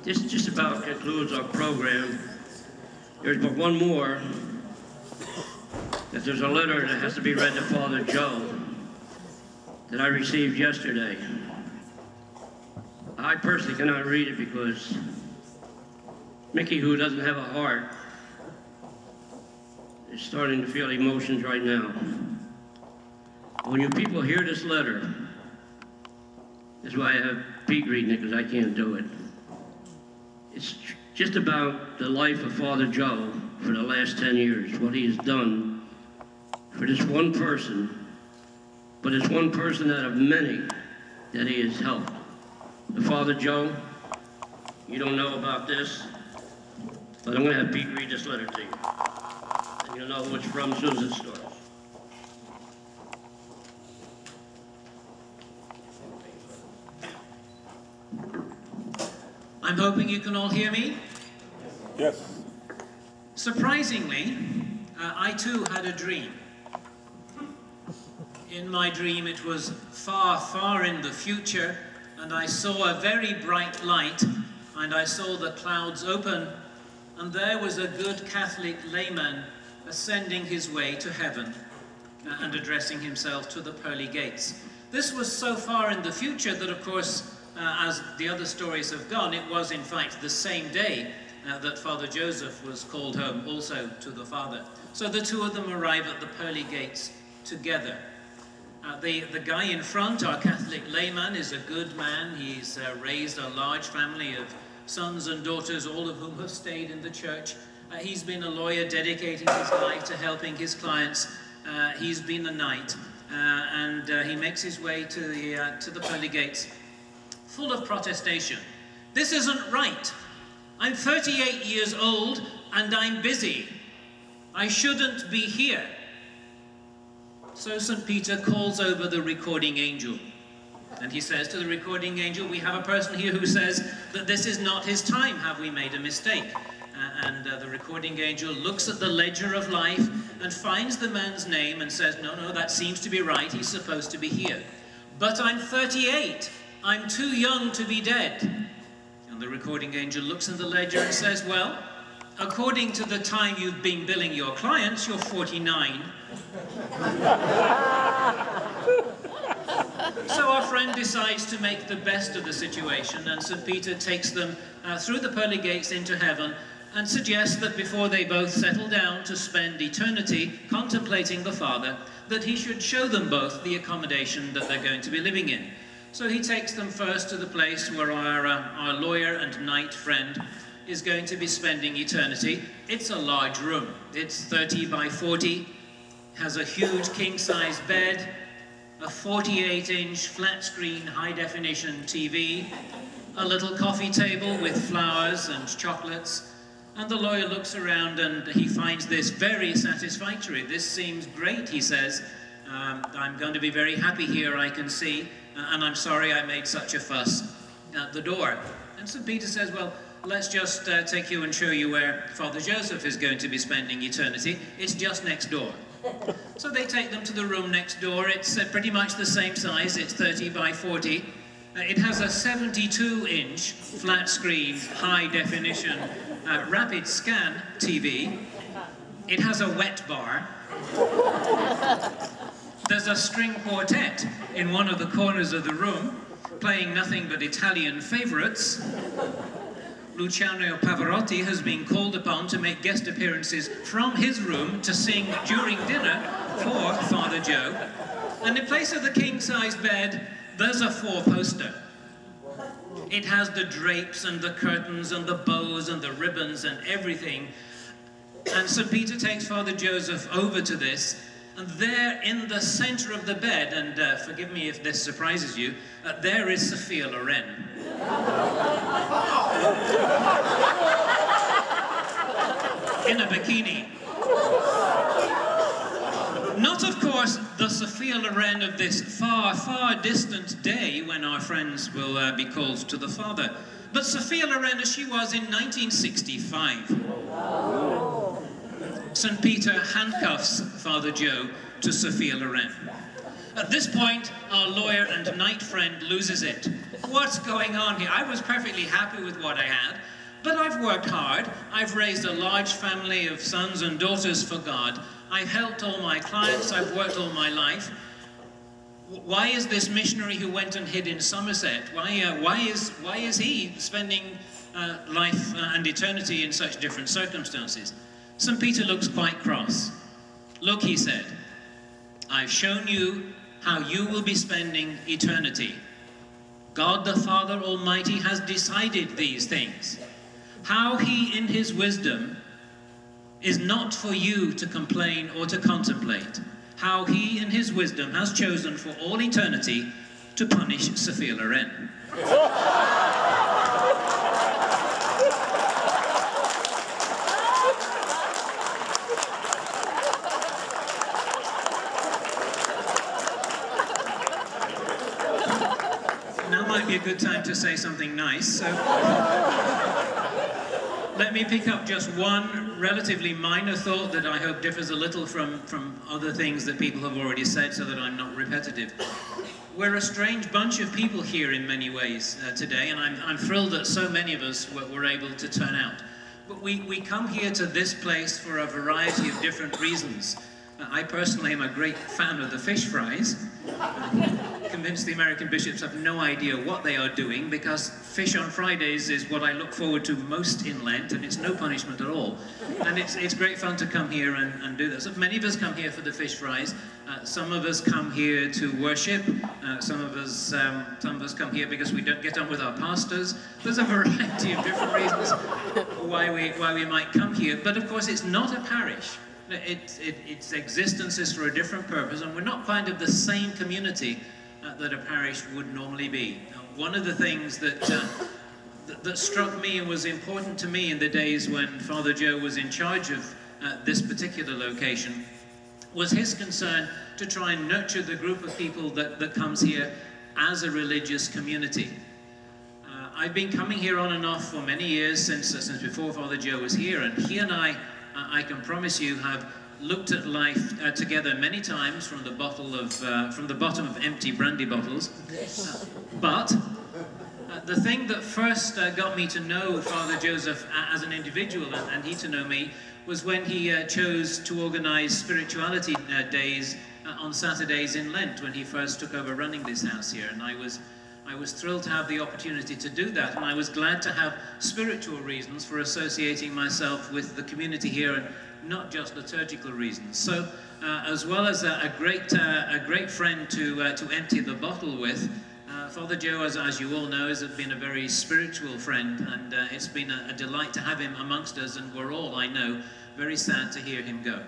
This just about concludes our program. There's but one more, that there's a letter that has to be read to Father Joe that I received yesterday. I personally cannot read it because Mickey, who doesn't have a heart, is starting to feel emotions right now. When you people hear this letter, that's why I have Pete reading it, because I can't do it. It's just about the life of Father Joe for the last 10 years, what he has done for this one person, but it's one person out of many that he has helped. The Father Joe, you don't know about this, but I'm going to have Pete read this letter to you. And you'll know who it's from as soon as it starts. I'm hoping you can all hear me. Yes. Surprisingly, I too had a dream. In my dream, it was far, far in the future, and I saw a very bright light, and I saw the clouds open, and there was a good Catholic layman ascending his way to heaven and addressing himself to the pearly gates. This was so far in the future that, of course, as the other stories have gone, it was in fact the same day that Father Joseph was called home also to the Father. So the two of them arrive at the pearly gates together. The guy in front, our Catholic layman, is a good man. He's raised a large family of sons and daughters, all of whom have stayed in the church. He's been a lawyer, dedicating his life to helping his clients. He's been a knight, and he makes his way to the pearly gates, full of protestation. This isn't right. I'm 38 years old and I'm busy. I shouldn't be here. So St. Peter calls over the recording angel, and he says to the recording angel, we have a person here who says that this is not his time. Have we made a mistake? And the recording angel looks at the ledger of life and finds the man's name and says, no, that seems to be right. He's supposed to be here. But I'm 38. I'm too young to be dead. And the recording angel looks in the ledger and says, well, according to the time you've been billing your clients, you're 49. So our friend decides to make the best of the situation, and St. Peter takes them through the pearly gates into heaven and suggests that before they both settle down to spend eternity contemplating the Father, that he should show them both the accommodation that they're going to be living in. So he takes them first to the place where our lawyer and knight friend is going to be spending eternity. It's a large room. It's 30 by 40, has a huge king-size bed, a 48-inch flat-screen high-definition TV, a little coffee table with flowers and chocolates, and the lawyer looks around and he finds this very satisfactory. This seems great, he says. I'm going to be very happy here, I can see. And I'm sorry I made such a fuss at the door. And St. Peter says, well, let's just take you and show you where Father Joseph is going to be spending eternity. It's just next door. So they take them to the room next door. It's pretty much the same size. It's 30 by 40. It has a 72-inch flat-screen, high-definition, rapid scan TV. It has a wet bar. There's a string quartet in one of the corners of the room, playing nothing but Italian favorites. Luciano Pavarotti has been called upon to make guest appearances from his room to sing during dinner for Father Joe. And in place of the king-size bed, there's a four-poster. It has the drapes and the curtains and the bows and the ribbons and everything. And St. Peter takes Father Joseph over to this, and there in the center of the bed, and forgive me if this surprises you, there is Sophia Loren. In a bikini. Not, of course, the Sophia Loren of this far, far distant day when our friends will be called to the Father, but Sophia Loren as she was in 1965. St. Peter handcuffs Father Joe to Sophia Loren. At this point, our lawyer and knight friend loses it. What's going on here? I was perfectly happy with what I had, but I've worked hard. I've raised a large family of sons and daughters for God. I've helped all my clients. I've worked all my life. Why is this missionary who went and hid in Somerset, why is he spending life and eternity in such different circumstances? St. Peter looks quite cross. Look, he said, I've shown you how you will be spending eternity. God the Father Almighty has decided these things. How he in his wisdom is not for you to complain or to contemplate. How he in his wisdom has chosen for all eternity to punish Sophia Loren. Now might be a good time to say something nice, so let me pick up just one relatively minor thought that I hope differs a little from other things that people have already said, so that I'm not repetitive. We're a strange bunch of people here in many ways today, and I'm thrilled that so many of us were able to turn out. But we come here to this place for a variety of different reasons. I personally am a great fan of the fish fries. Convinced the American bishops have no idea what they are doing, because fish on Fridays is what I look forward to most in Lent, and it's no punishment at all. And it's great fun to come here and do this. So many of us come here for the fish fries. Some of us come here to worship. Some of us come here because we don't get on with our pastors. There's a variety of different reasons why we might come here. But of course, it's not a parish. Its existence is for a different purpose, and we're not kind of the same community that a parish would normally be. One of the things that struck me and was important to me in the days when Father Joe was in charge of this particular location was his concern to try and nurture the group of people that comes here as a religious community. I've been coming here on and off for many years, since before Father Joe was here, and he and I can promise you, have looked at life together many times from the bottom of empty brandy bottles. But the thing that first got me to know Father Joseph as an individual, and he to know me, was when he chose to organize spirituality days on Saturdays in Lent, when he first took over running this house here. And I was thrilled to have the opportunity to do that, and I was glad to have spiritual reasons for associating myself with the community here, and not just liturgical reasons. So, as well as a great friend to empty the bottle with, Father Joe, as you all know, has been a very spiritual friend, and it's been a delight to have him amongst us, and we're all, I know, very sad to hear him go.